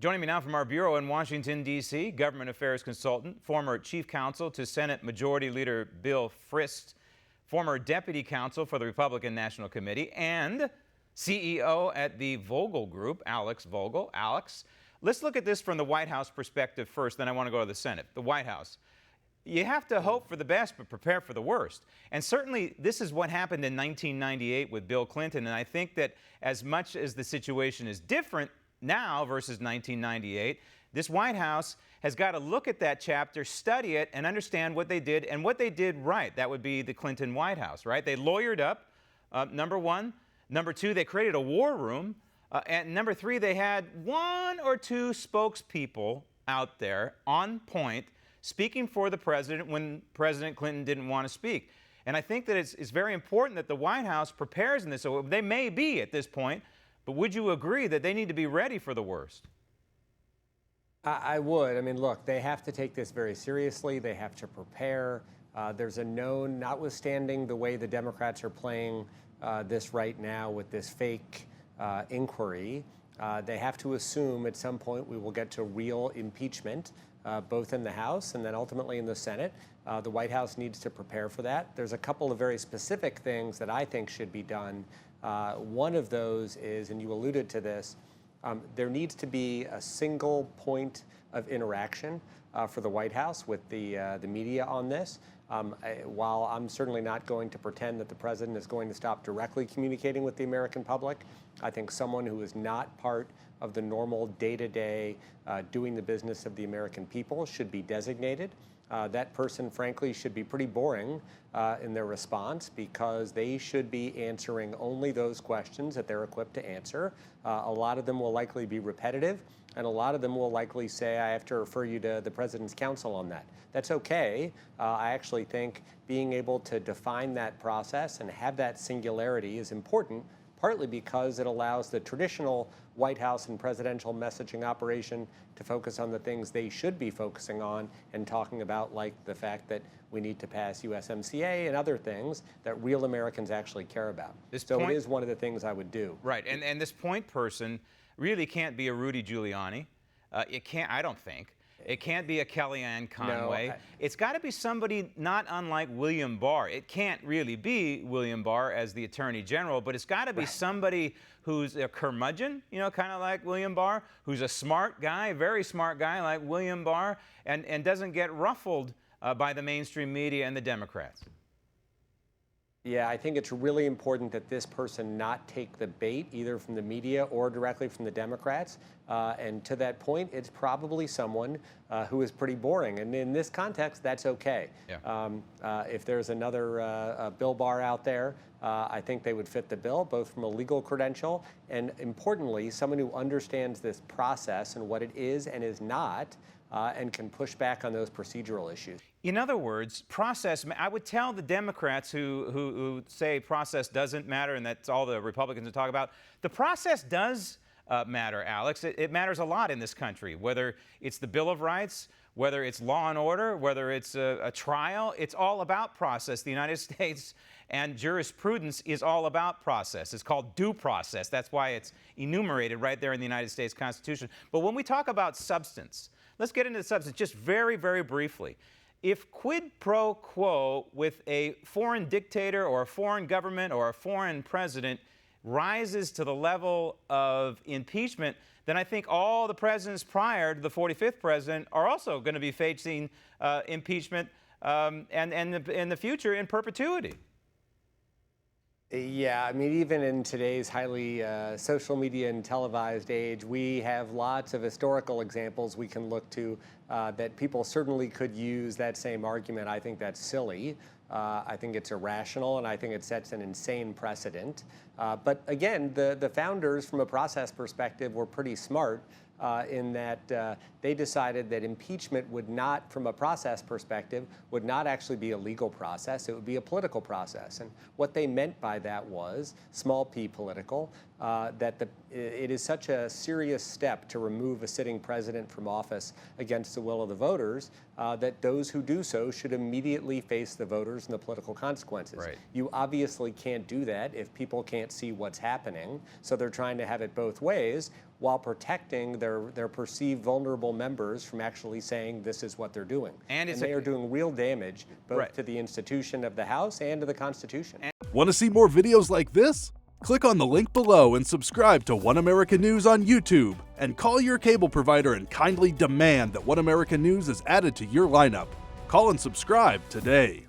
Joining me now from our bureau in Washington, D.C., government affairs consultant, former chief counsel to Senate Majority Leader Bill Frist, former deputy counsel for the Republican National Committee, and CEO at the Vogel Group, Alex Vogel. Alex, let's look at this from the White House perspective first, then I want to go to the Senate. The White House. You have to hope for the best, but prepare for the worst. And certainly, this is what happened in 1998 with Bill Clinton. And I think that as much as the situation is different now versus 1998, this White House has got to look at that chapter, study it, and understand what they did and what they did right. That would be the Clinton White House, right? They lawyered up, number one. Number two, they created a war room. And number three, they had one or two spokespeople out there on point speaking for the president when President Clinton didn't want to speak. And I think that it's very important that the White House prepares in this. So they may be at this point, but would you agree that they need to be ready for the worst? I would. I mean, look, they have to take this very seriously. They have to prepare. There's a known, notwithstanding the way the Democrats are playing this right now with this fake inquiry, they have to assume at some point we will get to real impeachment, both in the House and then ultimately in the Senate. The White House needs to prepare for that. There's a couple of very specific things that I think should be done. One of those is, and you alluded to this, there needs to be a single point of interaction for the White House with the media on this. While I'm certainly not going to pretend that the president is going to stop directly communicating with the American public, I think someone who is not part of the normal day-to-day doing the business of the American people should be designated. That person, frankly, should be pretty boring in their response because they should be answering only those questions that they're equipped to answer. A lot of them will likely be repetitive, and a lot of them will likely say, I have to refer you to the President's counsel on that. That's okay. I actually think being able to define that process and have that singularity is important, partly because it allows the traditional White House and presidential messaging operation to focus on the things they should be focusing on and talking about, like the fact that we need to pass USMCA and other things that real Americans actually care about. So it is one of the things I would do. Right, and this point person really can't be a Rudy Giuliani. It can't, I don't think. It can't be a Kellyanne Conway. No, it's got to be somebody not unlike William Barr. It can't really be William Barr as the Attorney General, but it's got to be somebody who's a curmudgeon, you know, kind of like William Barr, who's a smart guy, very smart guy like William Barr, and doesn't get ruffled by the mainstream media and the Democrats. Yeah, I think it's really important that this person not take the bait either from the media or directly from the Democrats. And to that point, it's probably someone who is pretty boring. And in this context, that's okay. Yeah. If there's another Bill Barr out there, I think they would fit the bill, both from a legal credential and, importantly, someone who understands this process and what it is and is not, and can push back on those procedural issues. In other words, process, I would tell the Democrats who say process doesn't matter and that's all the Republicans talk about, the process does matter, Alex. It matters a lot in this country, whether it's the Bill of Rights, whether it's law and order, whether it's a trial. It's all about process. The United States and jurisprudence is all about process. It's called due process. That's why it's enumerated right there in the United States Constitution. But when we talk about substance, let's get into the substance just very, very briefly. If quid pro quo with a foreign dictator or a foreign government or a foreign president rises to the level of impeachment, then I think all the presidents prior to the 45th president are also going to be facing impeachment and in the future in perpetuity. Yeah, I mean, even in today's highly social media and televised age, we have lots of historical examples we can look to that people certainly could use that same argument. I think that's silly. I think it's irrational, and I think it sets an insane precedent. But again, the founders, from a process perspective, were pretty smart in that they decided that impeachment would not, from a process perspective, would not actually be a legal process. It would be a political process. And what they meant by that was, small p political, that it is such a serious step to remove a sitting president from office against the will of the voters that those who do so should immediately face the voters and the political consequences. Right. You obviously can't do that if people can't see what's happening, so they're trying to have it both ways. while protecting their perceived vulnerable members from actually saying this is what they're doing. And they are doing real damage both Right. to the institution of the House and to the Constitution. Want to see more videos like this? Click on the link below and subscribe to One America News on YouTube. And call your cable provider and kindly demand that One America News is added to your lineup. Call and subscribe today.